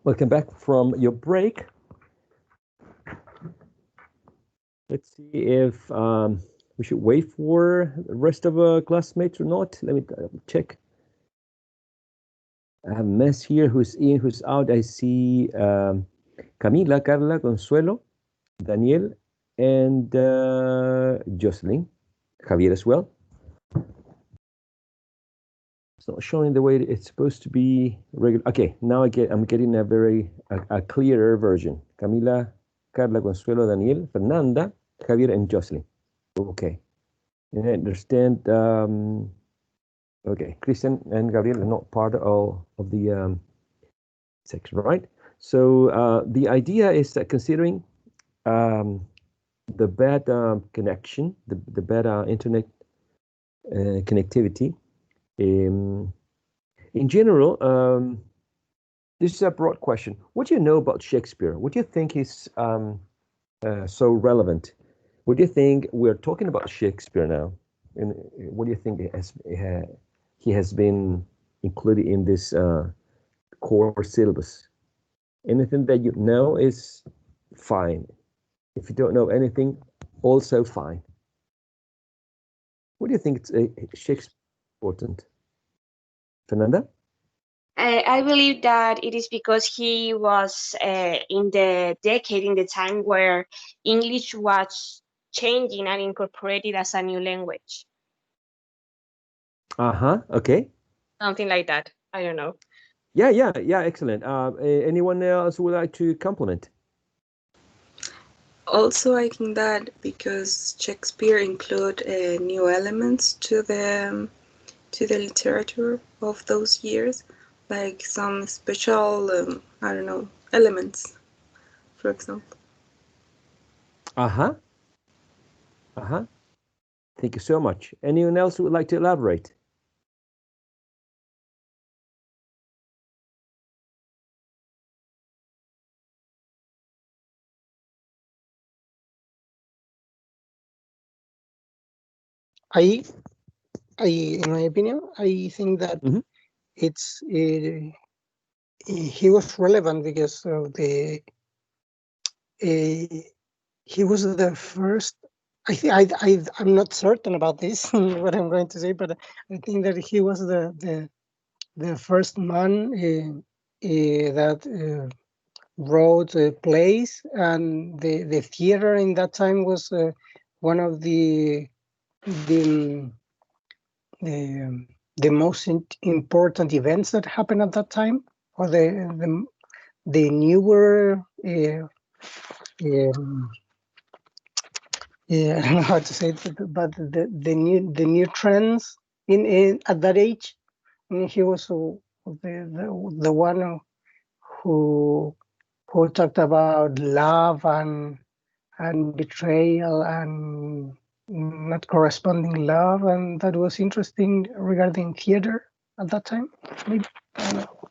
Welcome back from your break. Let's see if we should wait for the rest of our classmates or not. Let me check. I have Mess here, who's in, who's out. I see Camila, Carla, Consuelo, Daniel, and Jocelyn, Javier as well. It's not showing the way it's supposed to be regular. Okay, now I'm getting a clearer version. Camila, Carla, Consuelo, Daniel, Fernanda, Javier, and Jocelyn. Okay, and I understand. Okay, Christian and Gabriel are not part of the section, right? So the idea is that considering the bad connection, the bad internet connectivity, in general, this is a broad question. What do you know about Shakespeare? What do you think is so relevant? What do you think we're talking about Shakespeare now? And what do you think he has been included in this core syllabus? Anything that you know is fine. If you don't know anything, also fine. What do you think it's Shakespeare important? Fernanda? I believe that it is because he was in the time where English was changing and incorporated as a new language. Okay. Something like that. I don't know. Yeah, excellent. Anyone else who would like to compliment? Also, I think that because Shakespeare include new elements to the literature of those years, like some special, I don't know, elements, for example. Thank you so much. Anyone else who would like to elaborate? I, in my opinion, I think that it's he was relevant because of he was the first. I'm not certain about this what I'm going to say, but I think that he was the first man that wrote plays, and the theater in that time was one of the the most important events that happened at that time, or the newer I don't know how to say it, but the new trends in at that age. I mean, he was the one who talked about love and betrayal and not corresponding love, and that was interesting regarding theater at that time. Maybe, I don't know.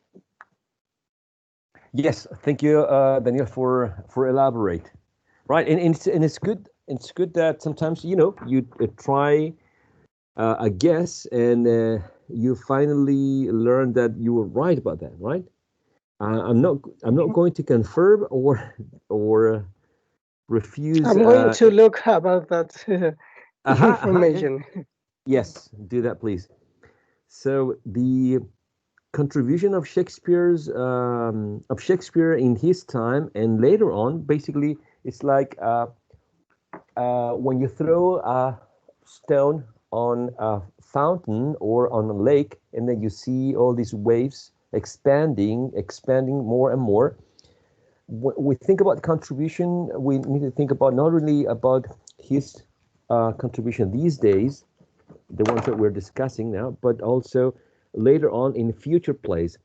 Yes, thank you, Daniel, for elaborate. Right, and it's good. It's good that sometimes you try a guess and you finally learn that you were right about that. Right. I'm not going to confirm or refuse. I'm going to look about that information. Yes, do that, please. So the contribution of Shakespeare in his time and later on, basically, it's like when you throw a stone on a fountain or on a lake, and then you see all these waves expanding more and more. When we think about contribution, we need to think about not only about his contribution these days, the ones that we're discussing now, but also later on in future plays.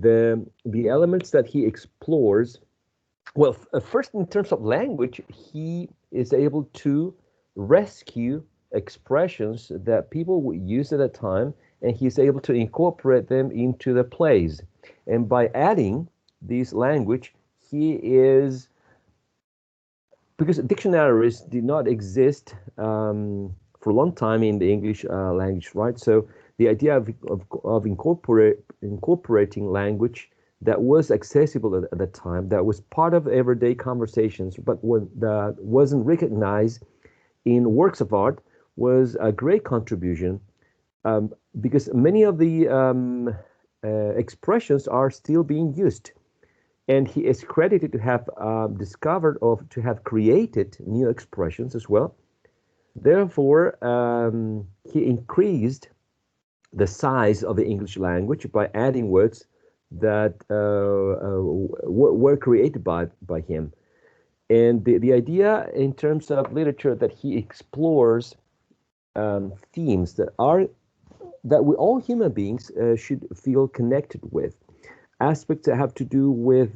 The elements that he explores, well, first in terms of language, he is able to rescue expressions that people would use at a time, and he's able to incorporate them into the plays. And by adding this language, he is, because dictionaries did not exist for a long time in the English language, right? So the idea of incorporating language that was accessible at the time, that was part of everyday conversations, but that wasn't recognized in works of art, was a great contribution, because many of the expressions are still being used. And he is credited to have discovered or to have created new expressions as well. Therefore, he increased the size of the English language by adding words that were created by him. And the idea in terms of literature that he explores themes that we all human beings should feel connected with, aspects that have to do with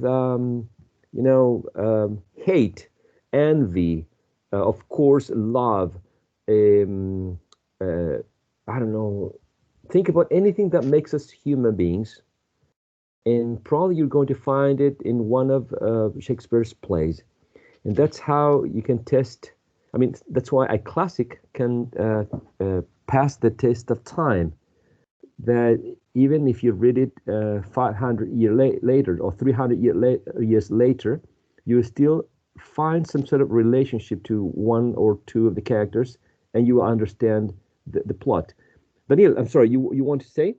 hate, envy, of course, love. I don't know. Think about anything that makes us human beings, and probably you're going to find it in one of Shakespeare's plays. And that's how you can test. I mean, that's why a classic can pass the test of time. That even if you read it 500 years later or 300 years later, you still find some sort of relationship to one or two of the characters, and you will understand the plot. Daniel, I'm sorry, you want to say?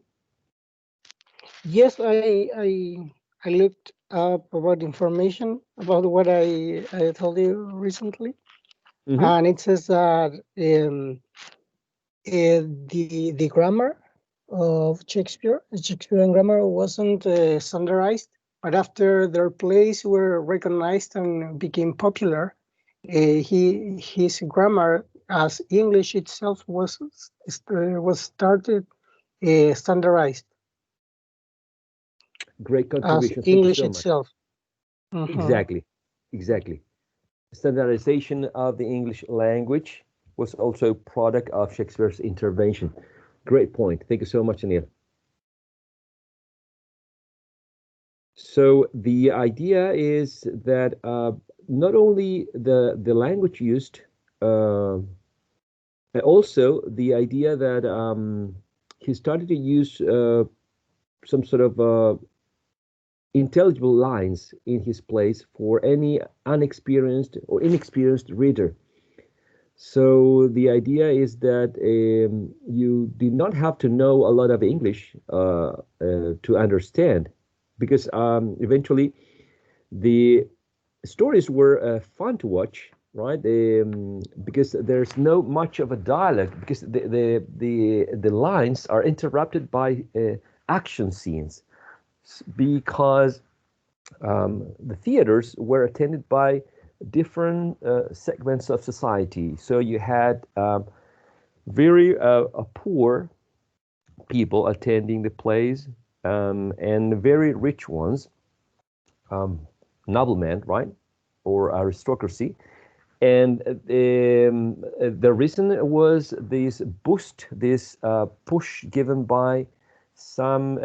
Yes, I looked up about information about what I told you recently, and it says that the grammar of Shakespearean grammar wasn't standardized, but after their plays were recognized and became popular, his grammar as English itself was started standardized Great as contribution. Thank you English so much. itself. Mhm. Exactly. Standardization of the English language was also a product of Shakespeare's intervention. Great point. Thank you so much, Anil. So the idea is that not only the language used, also the idea that he started to use some sort of intelligible lines in his plays for any unexperienced or inexperienced reader. So the idea is that you did not have to know a lot of English to understand, because eventually the stories were fun to watch, right? Because there's no much of a dialogue, because the lines are interrupted by action scenes, because the theaters were attended by different segments of society. So you had very poor people attending the plays, and very rich ones, noblemen, right, or aristocracy. And the reason was this boost, this push given by some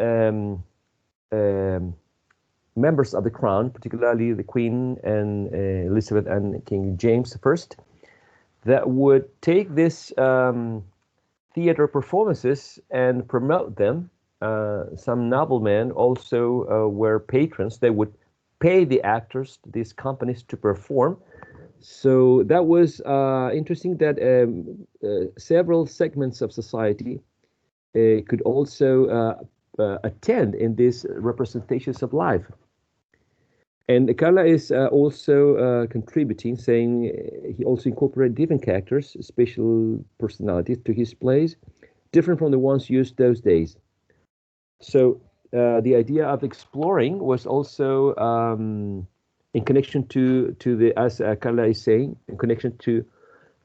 members of the crown, particularly the Queen and Elizabeth and King James I, that would take this theater performances and promote them. Some noblemen also were patrons. They would pay the actors, these companies, to perform. So that was interesting that several segments of society could also attend in these representations of life. And Carla is also contributing, saying he also incorporated different characters, special personalities to his plays, different from the ones used those days. So the idea of exploring was also in connection to the, as Carla is saying, in connection to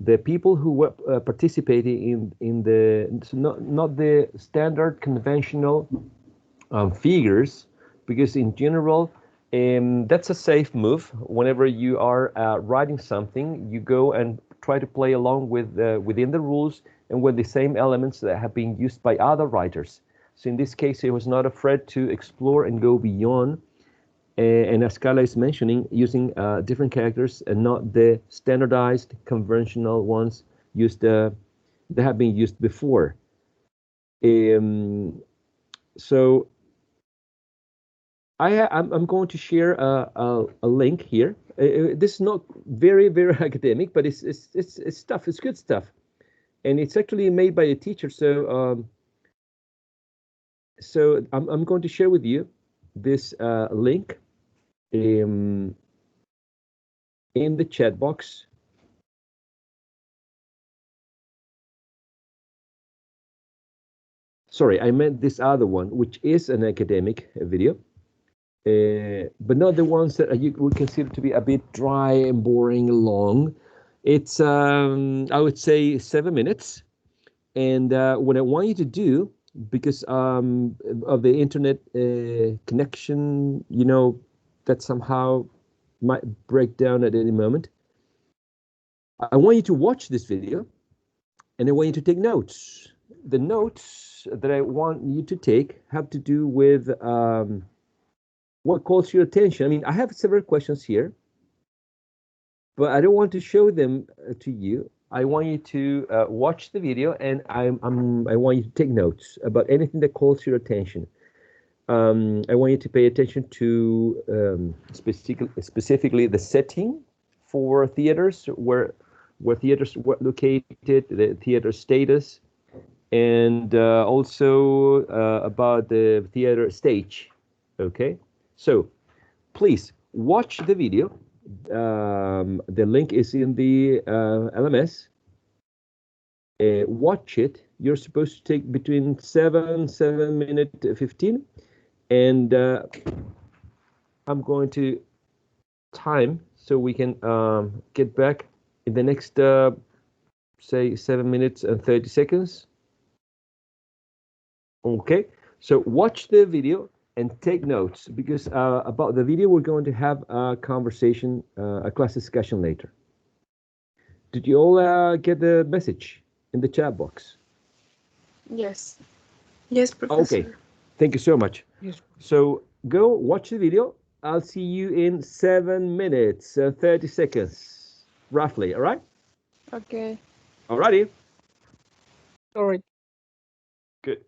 the people who were participating in the, so not the standard conventional figures, because in general, that's a safe move. Whenever you are writing something, you go and try to play along with within the rules and with the same elements that have been used by other writers. So in this case, he was not afraid to explore and go beyond. And as Carla is mentioning, using different characters and not the standardized conventional ones used that have been used before. So I'm going to share a link here. This is not very academic, but it's stuff. It's good stuff, and it's actually made by a teacher. So I'm going to share with you this link in the chat box. Sorry, I meant this other one, which is an academic video, but not the ones that you would consider to be a bit dry and boring and long. It's, I would say, 7 minutes. And what I want you to do, because of the internet connection, that somehow might break down at any moment, I want you to watch this video and I want you to take notes. The notes that I want you to take have to do with what calls your attention. I mean, I have several questions here, but I don't want to show them to you. I want you to watch the video, and I want you to take notes about anything that calls your attention. I want you to pay attention to specifically the setting for theaters, where theaters were located, the theater status, and also about the theater stage. Okay, so please watch the video. The link is in the LMS. Watch it. You're supposed to take between 7 minute 15, and I'm going to time so we can get back in the next say 7 minutes and 30 seconds. Okay, so watch the video and take notes, because about the video we're going to have a conversation, a class discussion later. Did you all get the message in the chat box? Yes. Yes, Okay, Professor. thank you so much. Yes. So go watch the video. I'll see you in 7 minutes and 30 seconds, roughly, all right? Okay. Alrighty, Sorry. good.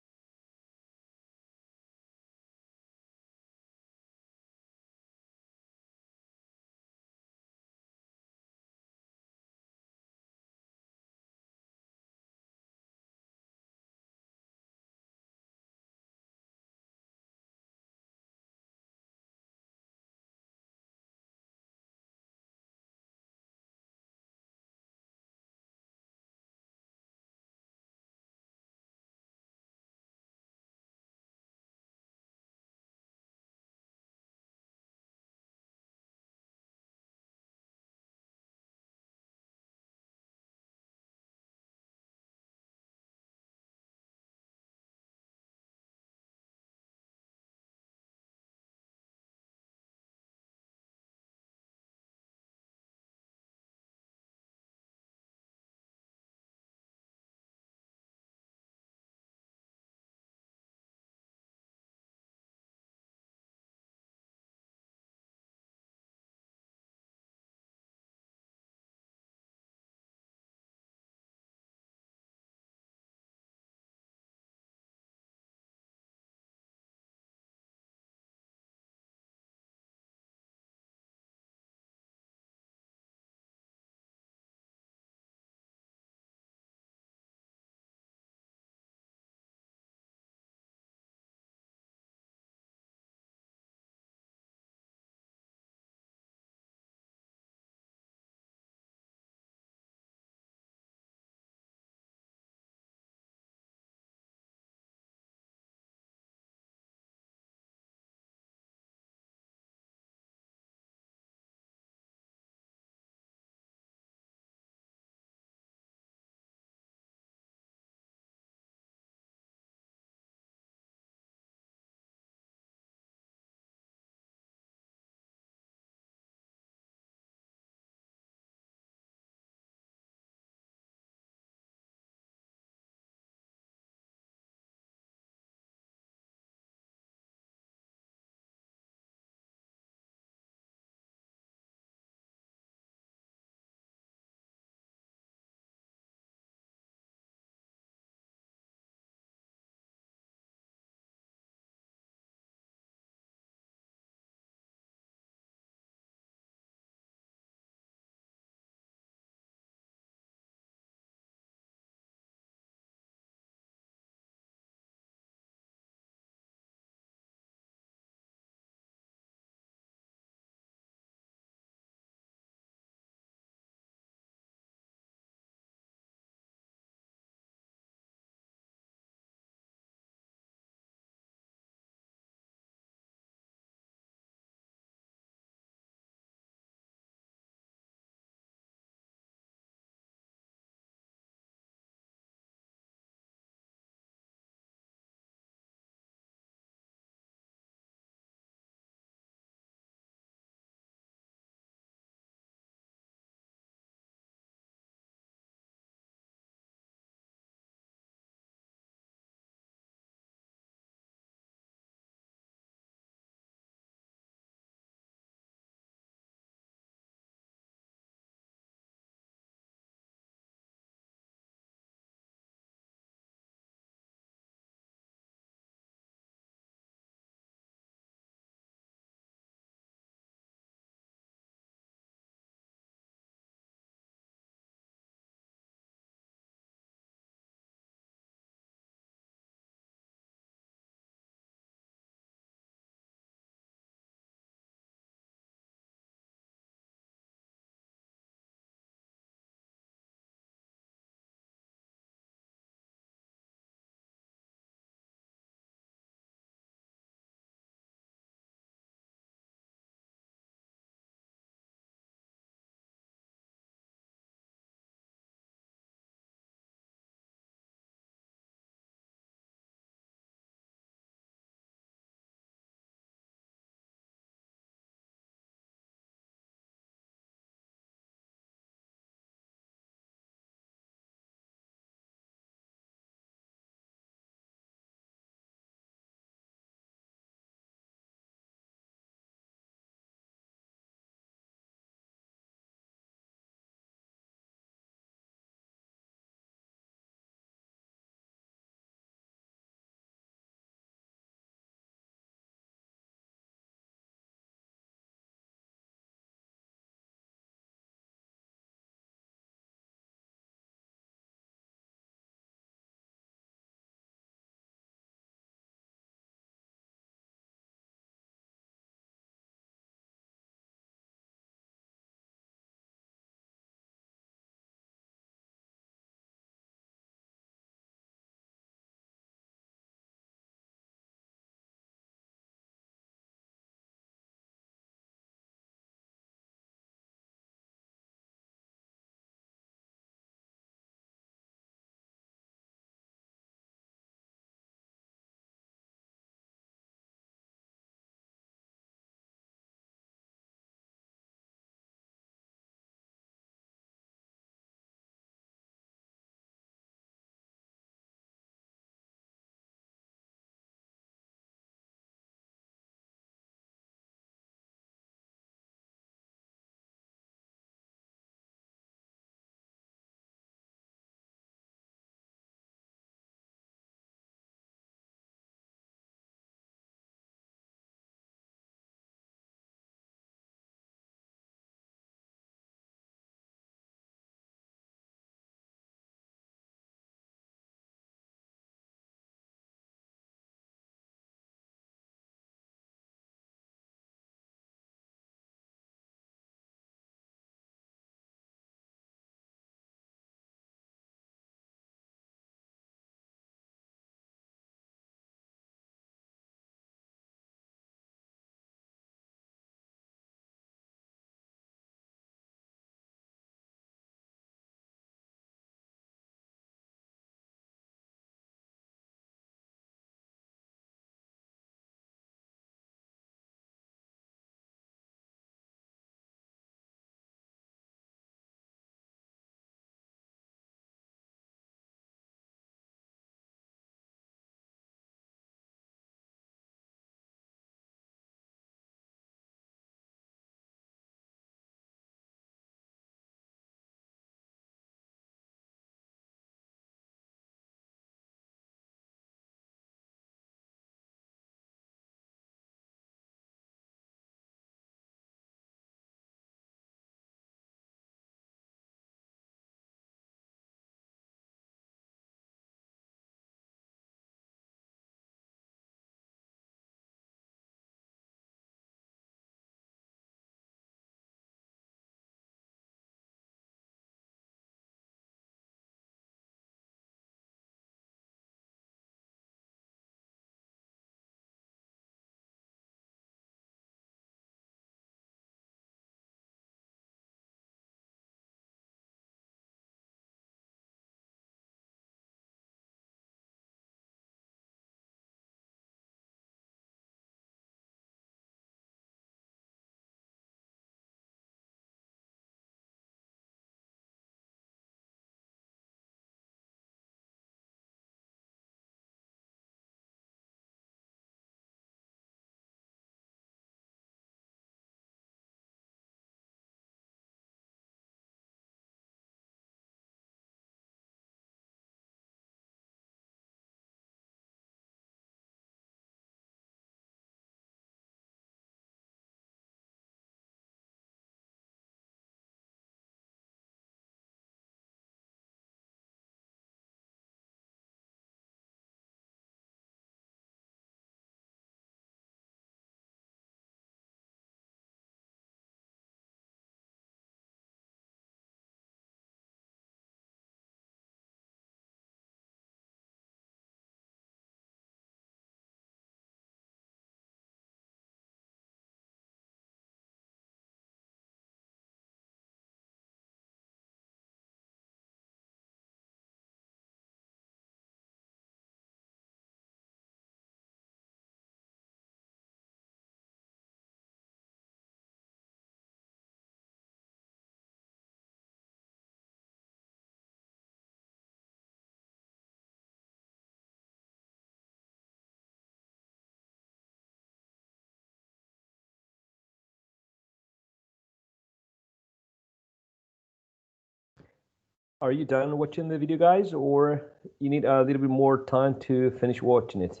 Are you done watching the video, guys, or you need a little bit more time to finish watching it?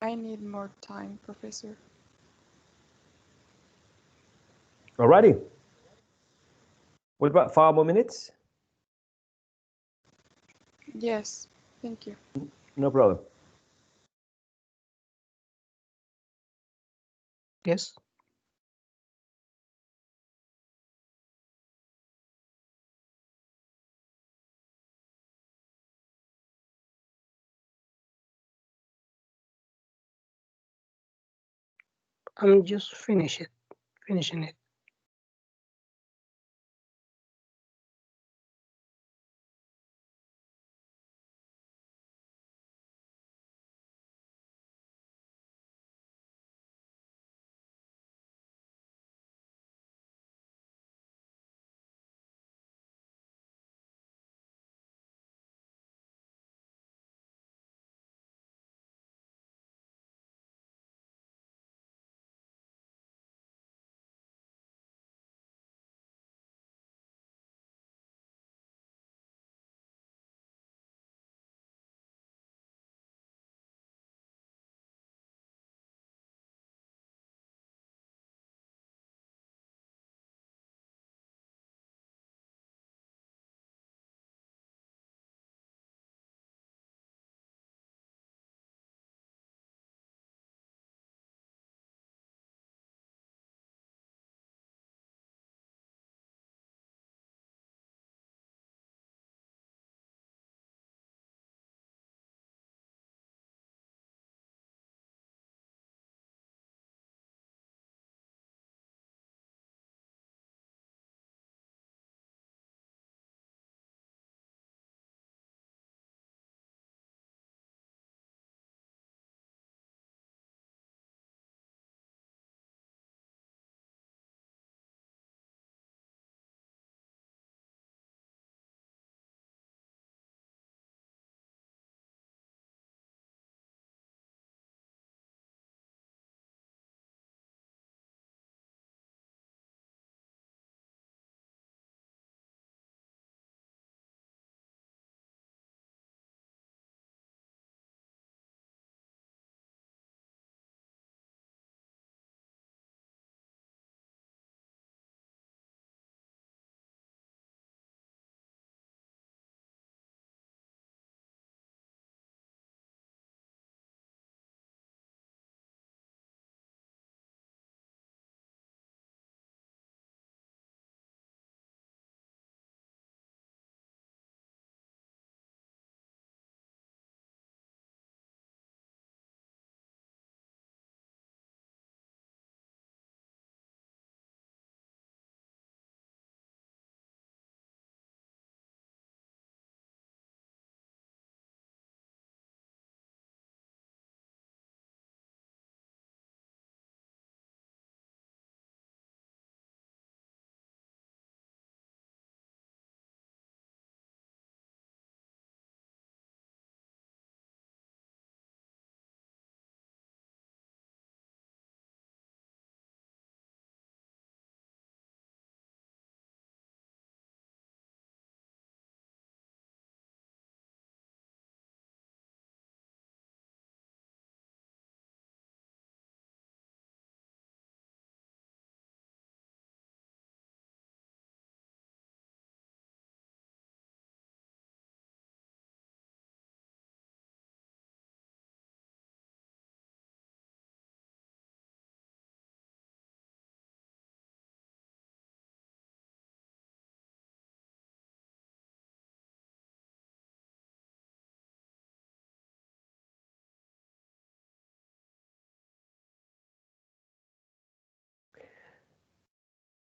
I need more time, Professor. Alrighty. What about 5 more minutes? Yes, thank you. No problem. Yes. I'm just finishing it.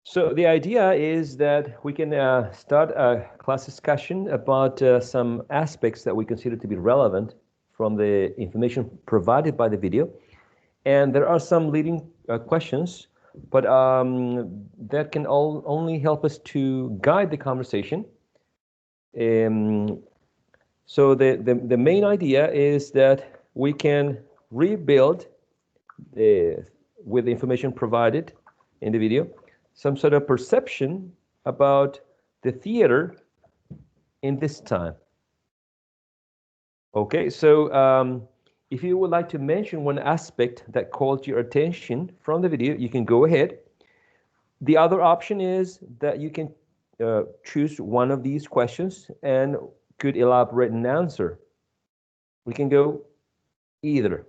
So the idea is that we can start a class discussion about some aspects that we consider to be relevant from the information provided by the video. And there are some leading questions, but that can only help us to guide the conversation. So the main idea is that we can rebuild with the information provided in the video some sort of perception about the theater in this time. Okay, so if you would like to mention one aspect that called your attention from the video, you can go ahead. The other option is that you can choose one of these questions and could elaborate an answer. We can go either.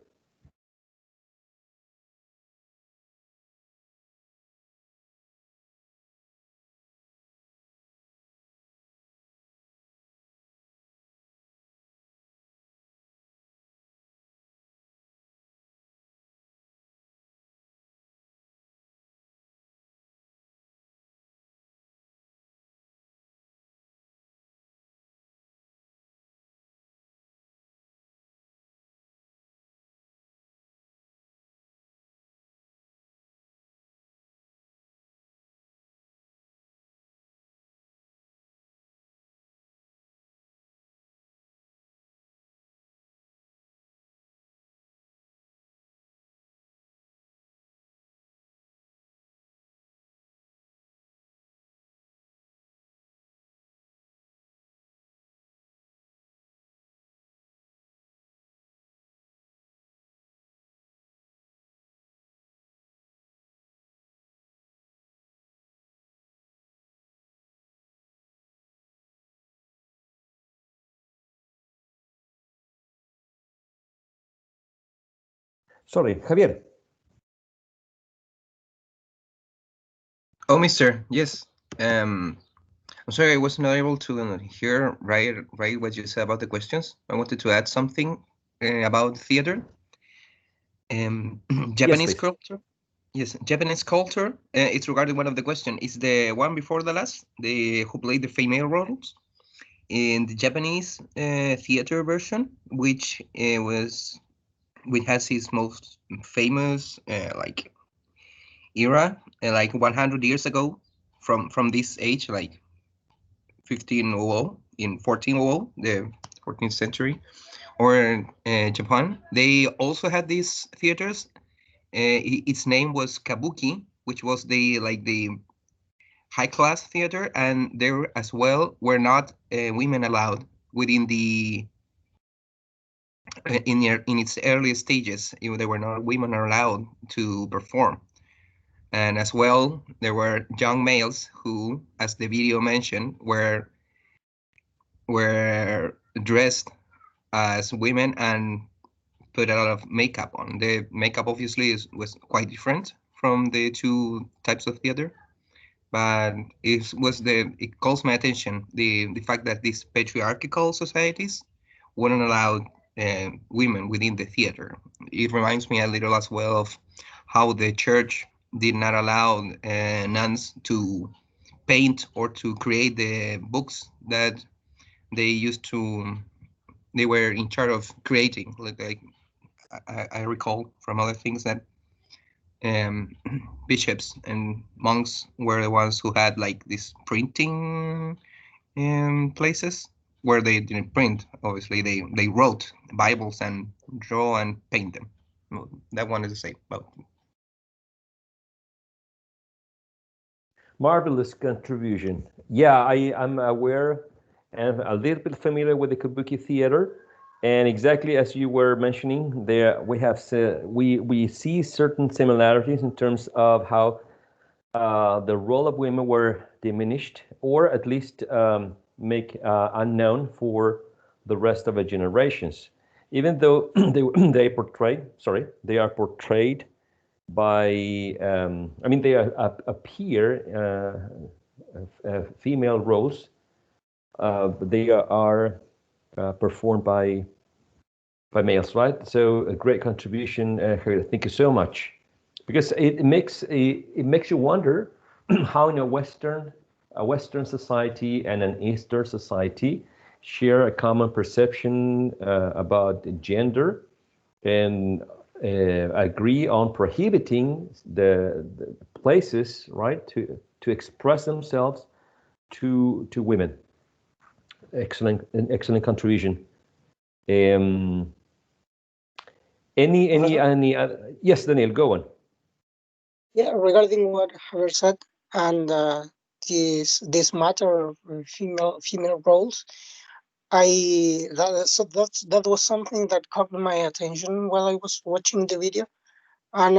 Sorry, Javier. Oh, Mister, yes. I'm sorry I was not able to hear right what you said about the questions. I wanted to add something about theater. Japanese Yes, culture. Yes, Japanese culture. It's regarding one of the questions. Is the one before the last, the who played the female roles in the Japanese theater version, which has his most famous like era, like 100 years ago, from this age, like 1500 in 1400, the 14th century, or Japan. They also had these theaters. Its name was kabuki, which was the high class theater, and there as well were not women allowed within the in its early stages. There were not women allowed to perform, and as well there were young males who, as the video mentioned, were dressed as women and put a lot of makeup on. The makeup obviously was quite different from the two types of theater, but it calls my attention the fact that these patriarchal societies wouldn't allow women within the theater. It reminds me a little as well of how the church did not allow nuns to paint or to create the books that they were in charge of creating. Like I recall from other things that um, bishops and monks were the ones who had like these printing places where they didn't print. Obviously, they wrote Bibles and draw and paint them. Well, that one is the same. But marvelous contribution. Yeah, I'm aware and a little bit familiar with the Kabuki theater, and exactly as you were mentioning, there we see certain similarities in terms of how the role of women were diminished, or at least make unknown for the rest of the generations. Even though they are portrayed by, I mean, they appear female roles, but they are performed by males, right? So a great contribution, Javier. Thank you so much, because it makes you wonder how in a Western society and an Eastern society share a common perception about gender and agree on prohibiting the places, right, to express themselves to women. Excellent contribution. Um, any yes, Daniel, go on. Yeah, regarding what Javier said, and this matter of female roles, that was something that caught my attention while I was watching the video, and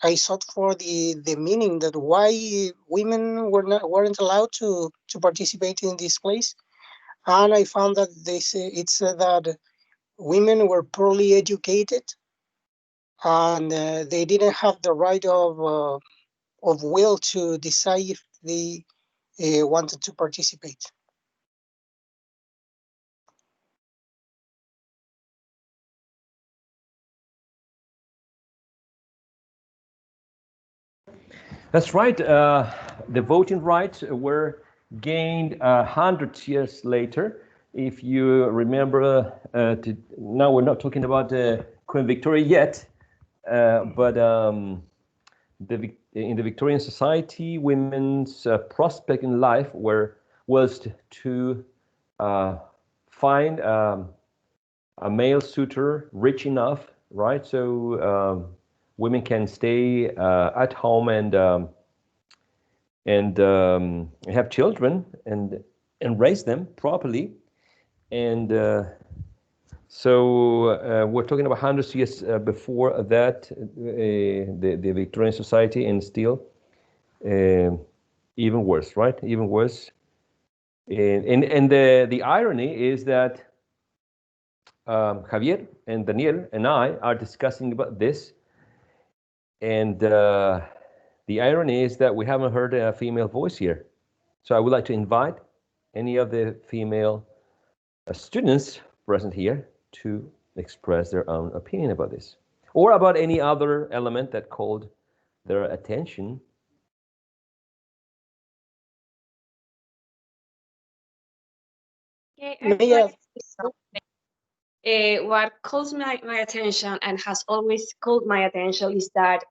I sought for the meaning that why women weren't allowed to participate in this place, and I found that it said that women were poorly educated, and they didn't have the right of will to decide if they wanted to participate. That's right. The voting rights were gained 100 years later. If you remember, now we're not talking about Queen Victoria yet, but in the Victorian society, women's prospect in life was to find a male suitor rich enough, right? So women can stay at home and have children and raise them properly. And so we're talking about 100 years before that, the Victorian society, and still even worse, right? Even worse. And the irony is that Javier and Daniel and I are discussing about this, and the irony is that we haven't heard a female voice here. So I would like to invite any of the female students present here to express their own opinion about this, or about any other element that called their attention. Okay, I would like to say something. What calls my attention and has always called my attention is that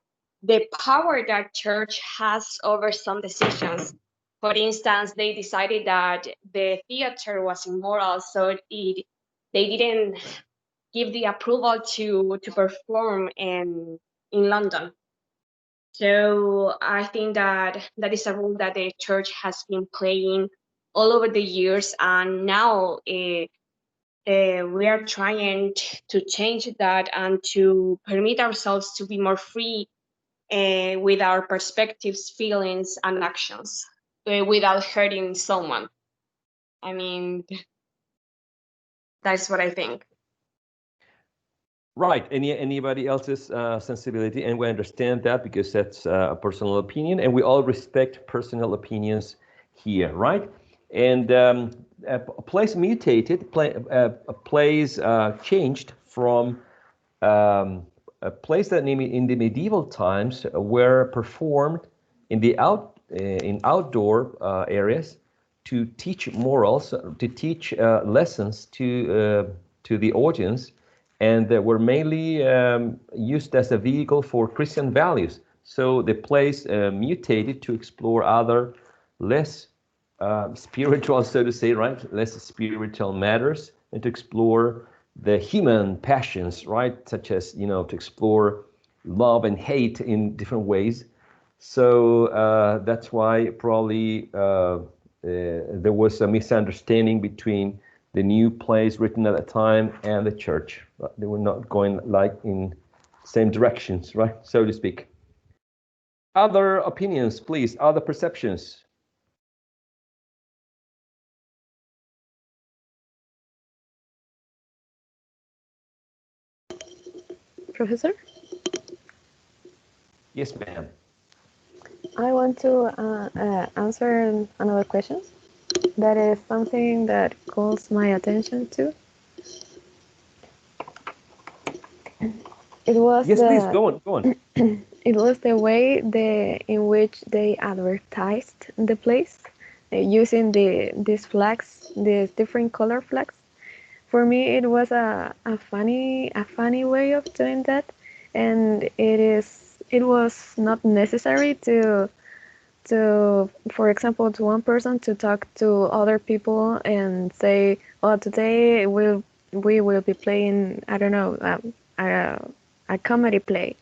the power that church has over some decisions. For instance, they decided that the theater was immoral, so they didn't give the approval to perform in London. So I think that that is a role that the church has been playing all over the years, and now we are trying to change that and to permit ourselves to be more free with our perspectives, feelings, and actions without hurting someone. I mean, that's what I think. Right. Anybody else's sensibility, and we understand that because that's a personal opinion, and we all respect personal opinions here, right? And a place mutated, a place changed from a place that in the medieval times were performed in the in outdoor areas to teach morals, to teach lessons to the audience, and that were mainly used as a vehicle for Christian values. So the place mutated to explore other less spiritual, so to say, right? Less spiritual matters, and to explore the human passions, right? Such as, to explore love and hate in different ways. So that's why probably there was a misunderstanding between the new plays written at that time and the church. They were not going like in same directions, right? So to speak. Other opinions, please, other perceptions. Professor? Yes, ma'am. I want to answer another question. That is something that calls my attention too. It was yes, please, go on. It was the way in which they advertised the place using these flags, these different color flags. For me, it was a funny way of doing that, and it was not necessary to for example, to one person to talk to other people and say, "Oh, today we will be playing, I don't know, a comedy play,"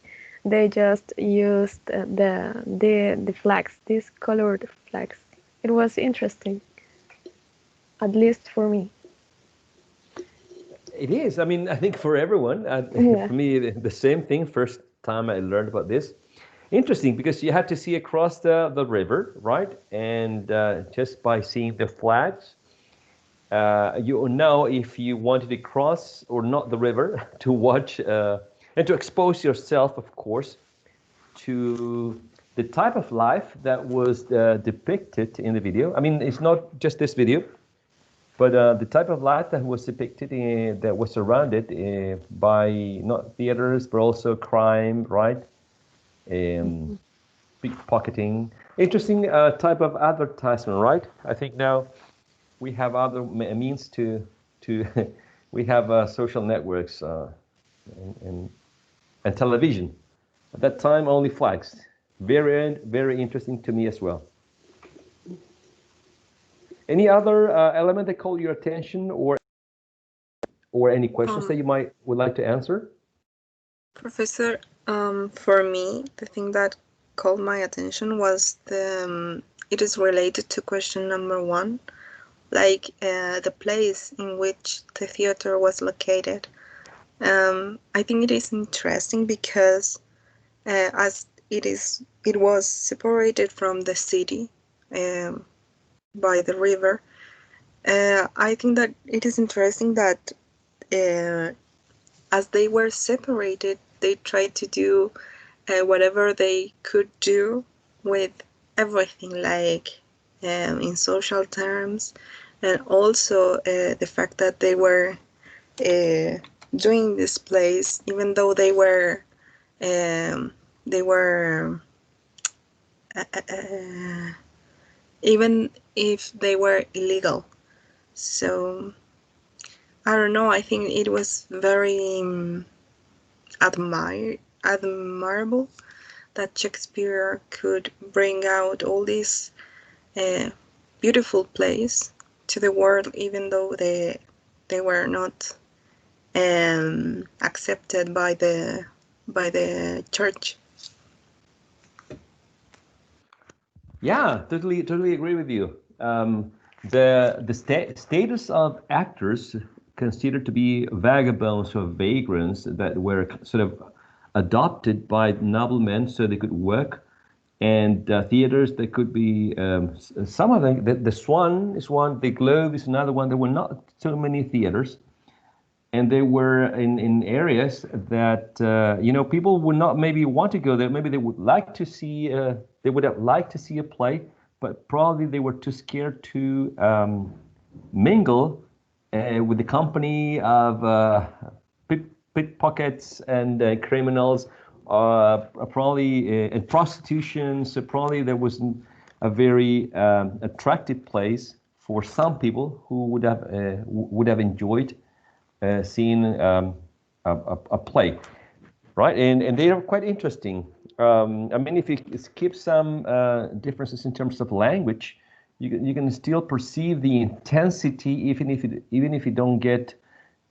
They just used the flags, these colored flags. It was interesting, at least for me. It is. I mean, I think for everyone, Yeah. for me, the same thing. First time I learned about this. Interesting because you had to see across the river, right? And just by seeing the flags, you know if you wanted to cross or not the river to watch and to expose yourself, of course, to the type of life that was depicted in the video. I mean, it's not just this video, but the type of life that was depicted that was surrounded by not theaters, but also crime, right? Pickpocketing. Interesting type of advertisement, right? I think now we have other means to we have social networks and, and television. At that time, only flags. Very interesting to me as well. Any other element that caught your attention, or any questions that you would like to answer? Professor, for me, the thing that called my attention was it is related to question number 1, like the place in which the theater was located. I think it is interesting because as it was separated from the city by the river. I think that it is interesting that as they were separated, they tried to do whatever they could do with everything, like in social terms, and also the fact that they were doing this plays, even though they were even if they were illegal. So I don't know. I think it was very admirable that Shakespeare could bring out all these beautiful plays to the world, even though they were not accepted by the church. Yeah, totally agree with you. The status of actors considered to be vagabonds or vagrants that were sort of adopted by noblemen so they could work, and theaters that could be some of them. The Swan is one, the Globe is another one. There were not so many theaters, and they were in areas that people would not maybe want to go there. Maybe they would like to see they would have liked to see a play, but probably they were too scared to mingle with the company of pickpockets and criminals, probably and prostitution. So probably there wasn't a very attractive place for some people who would have enjoyed seeing a play, right? And they are quite interesting. I mean, if you skip some differences in terms of language, you can still perceive the intensity, even if you don't get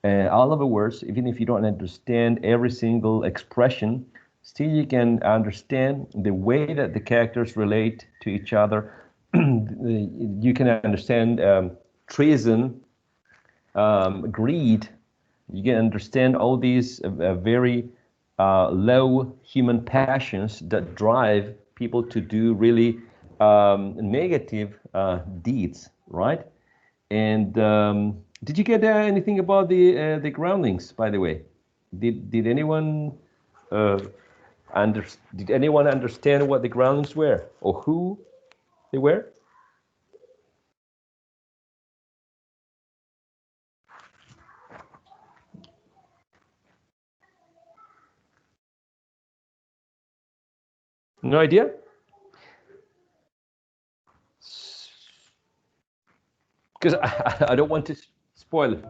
all of the words, even if you don't understand every single expression. Still, you can understand the way that the characters relate to each other. You can understand treason, greed. You can understand all these very low human passions that drive people to do really negative deeds, right? And did you get anything about the groundings, by the way? Did anyone did anyone understand what the groundings were or who they were? No idea? Because I don't want to spoil it.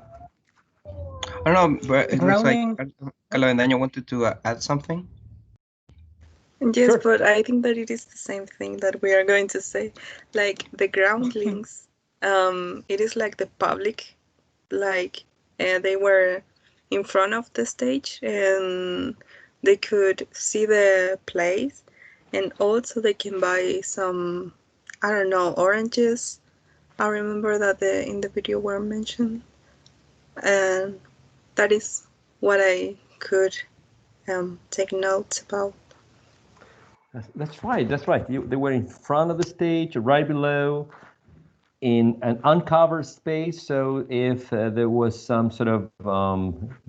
I don't know, but it looks like Grounding. Daniel wanted to add something. Yes, Sure. but I think that it is the same thing that we are going to say. Like the groundlings, it is like the public, like they were in front of the stage and they could see the place, and also they can buy some, I don't know, oranges. I remember that in the video were mentioned, and that is what I could take notes about. That's right. That's right. They were in front of the stage, right below, in an uncovered space. So if there was some sort of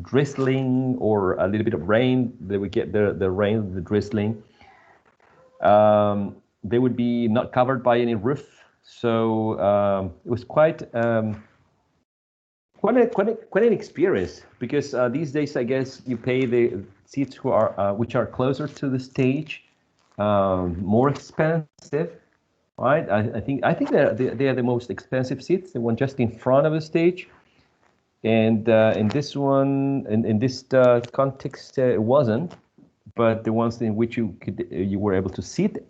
drizzling or a little bit of rain, they would get the rain, the drizzling. They would be not covered by any roof. So it was quite an experience, because these days I guess you pay the seats which are closer to the stage, more expensive, right? I think they are the most expensive seats, the one just in front of the stage, and in this one, in this context, it wasn't, but the ones in which you were able to sit,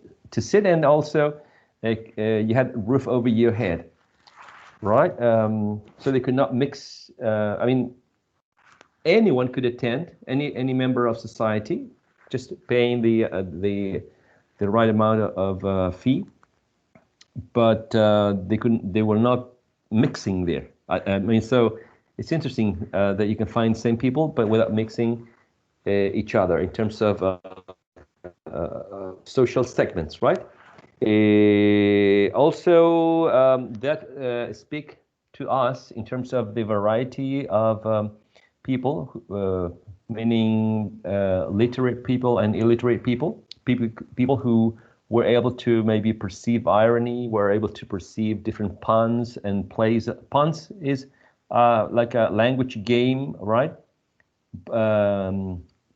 and also you had roof over your head, right? So they could not mix. I mean, anyone could attend, any member of society, just paying the right amount of fee, but they were not mixing there. I mean, so it's interesting that you can find same people but without mixing each other in terms of social segments, right? Also, that speak to us in terms of the variety of people, meaning literate people and illiterate people who were able to maybe perceive irony, were able to perceive different puns and plays. Puns is like a language game, right?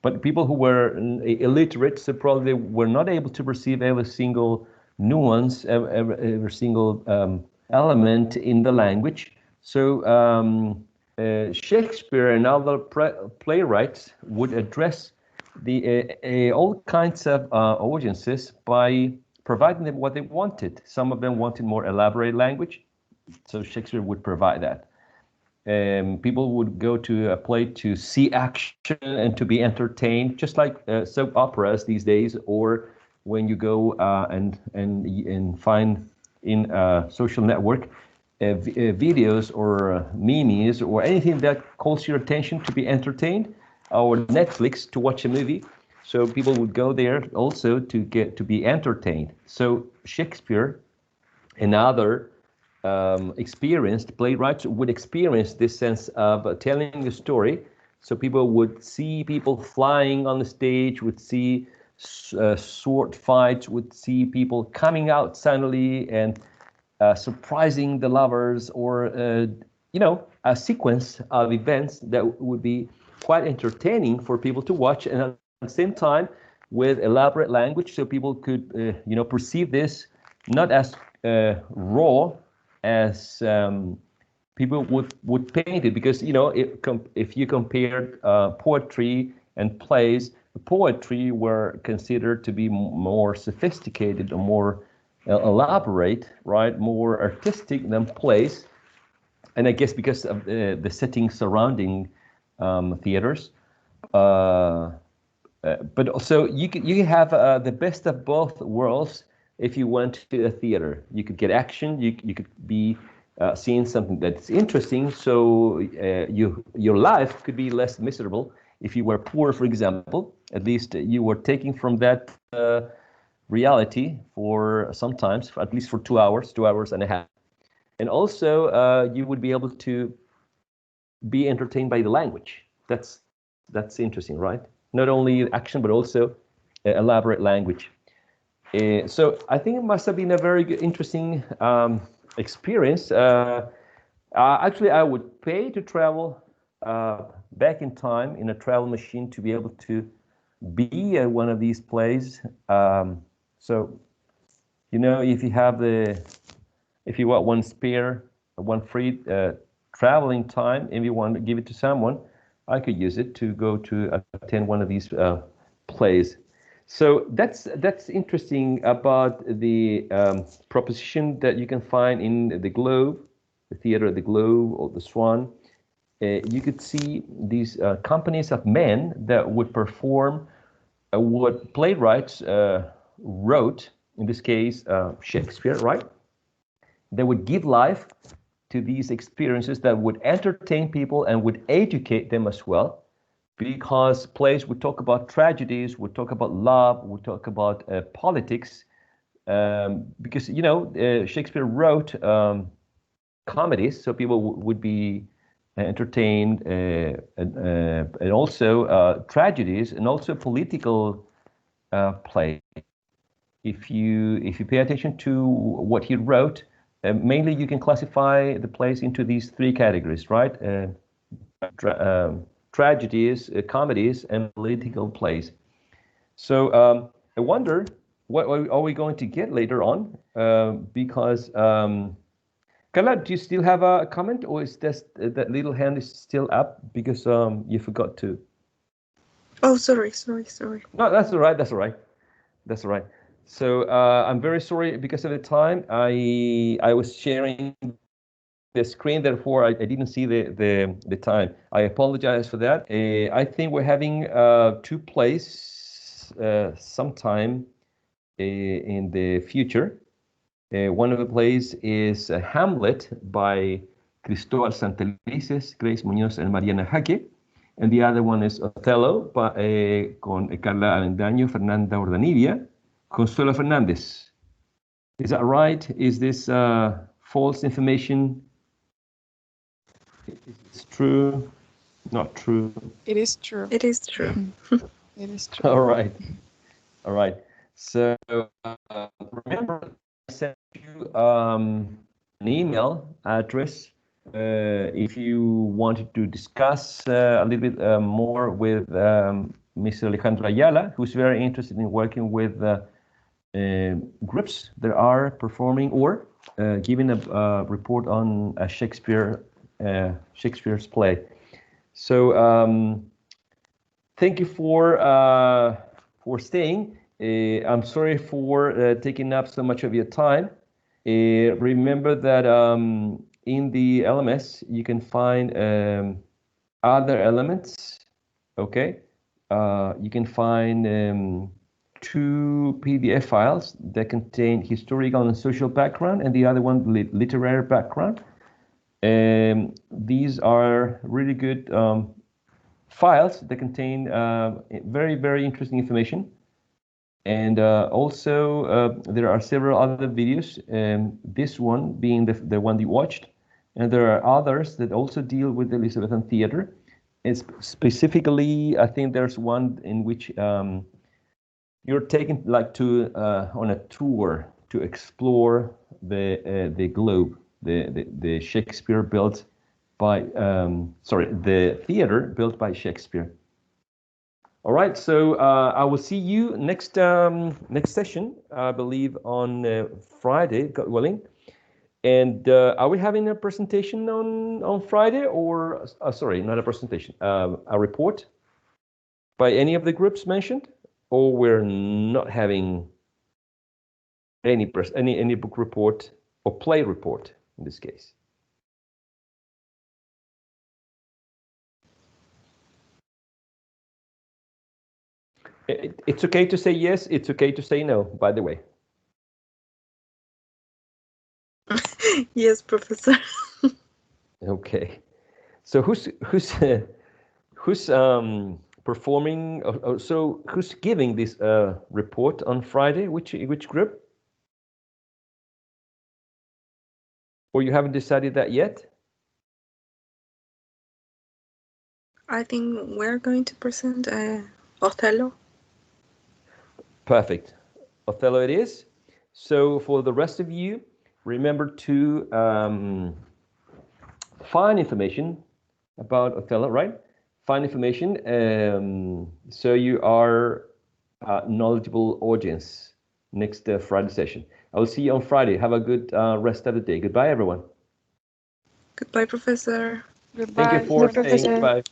But people who were illiterate, so probably were not able to perceive every single nuance, every single element in the language. So Shakespeare and other playwrights would address all kinds of audiences by providing them what they wanted. Some of them wanted more elaborate language, so Shakespeare would provide that. People would go to a play to see action and to be entertained, just like soap operas these days, or when you go and find in a social network videos or memes or anything that calls your attention to be entertained, or Netflix to watch a movie. So people would go there also to be entertained. So Shakespeare and other experienced playwrights would experience this sense of telling a story. So people would see people flying on the stage, would see sword fights, would see people coming out suddenly and surprising the lovers, or a sequence of events that would be quite entertaining for people to watch, and at the same time with elaborate language, so people could perceive this not as raw as people would paint it, because if you compared poetry and plays, poetry were considered to be more sophisticated or more elaborate, right, more artistic than plays, and I guess because of the setting surrounding theaters. But also you can have the best of both worlds. If you went to a theater, you could get action, you could be seeing something that's interesting, so your life could be less miserable. If you were poor, for example, at least you were taking from that reality for sometimes, at least for 2 hours and a half. And also you would be able to be entertained by the language. That's interesting, right? Not only action, but also elaborate language. So I think it must have been a very good, interesting experience. Actually, I would pay to travel back in time in a travel machine to be able to be at one of these plays. So, if you want one spare, one free traveling time, if you want to give it to someone, I could use it to go to attend one of these plays. So that's interesting about the proposition that you can find in the Globe, the Theater of the Globe or the Swan. You could see these companies of men that would perform what playwrights wrote, in this case, Shakespeare, right? They would give life to these experiences that would entertain people and would educate them as well. Because plays would talk about tragedies, would talk about love, would talk about politics. Because, you know, Shakespeare wrote comedies, so people would be entertained, and also tragedies, and also political play. If you pay attention to what he wrote, mainly you can classify the plays into these three categories, right? Tragedies, comedies, and political plays. So I wonder what are we going to get later on, because Carla, do you still have a comment, or is that little hand is still up because you forgot to? Oh, sorry. No, that's all right. That's all right. That's all right. So I'm very sorry because of the time. I was sharing the screen, therefore I didn't see the time. I apologize for that. I think we're having two plays sometime in the future. One of the plays is Hamlet by Cristóbal Santelices, Grace Muñoz, and Mariana Jaque. And the other one is Othello con Carla Avendaño, Fernanda Ordanibia, Consuelo Fernández. Is that right? Is this false information? It's true, not true. It is true. It is true. It is true. All right. All right. So remember, I sent you an email address if you wanted to discuss a little bit more with Ms. Alejandra Ayala, who's very interested in working with groups that are performing or giving a report on a Shakespeare's play. So thank you for staying. I'm sorry for taking up so much of your time. Remember that in the LMS you can find other elements. Okay, you can find two PDF files that contain historical and social background, and the other one literary background. These are really good files that contain very, very interesting information. And also there are several other videos, this one being the one you watched. And there are others that also deal with the Elizabethan theater. And specifically, I think there's one in which you're taken like to on a tour to explore the globe, the Shakespeare built by the theater built by Shakespeare. All right, so I will see you next session, I believe on Friday, God willing. And are we having a presentation on Friday, or sorry, not a presentation, a report by any of the groups mentioned, or we're not having any book report or play report in this case? It's okay to say yes. It's okay to say no, by the way. Yes, Professor. Okay. So who's performing? So who's giving this report on Friday? Which group? Or you haven't decided that yet? I think we're going to present Othello. Perfect. Othello it is. So for the rest of you, remember to find information about Othello, right? Find information so you are a knowledgeable audience next Friday session. I will see you on Friday. Have a good rest of the day. Goodbye, everyone. Goodbye, Professor. Goodbye. Thank you for Goodbye, staying. Professor. Bye.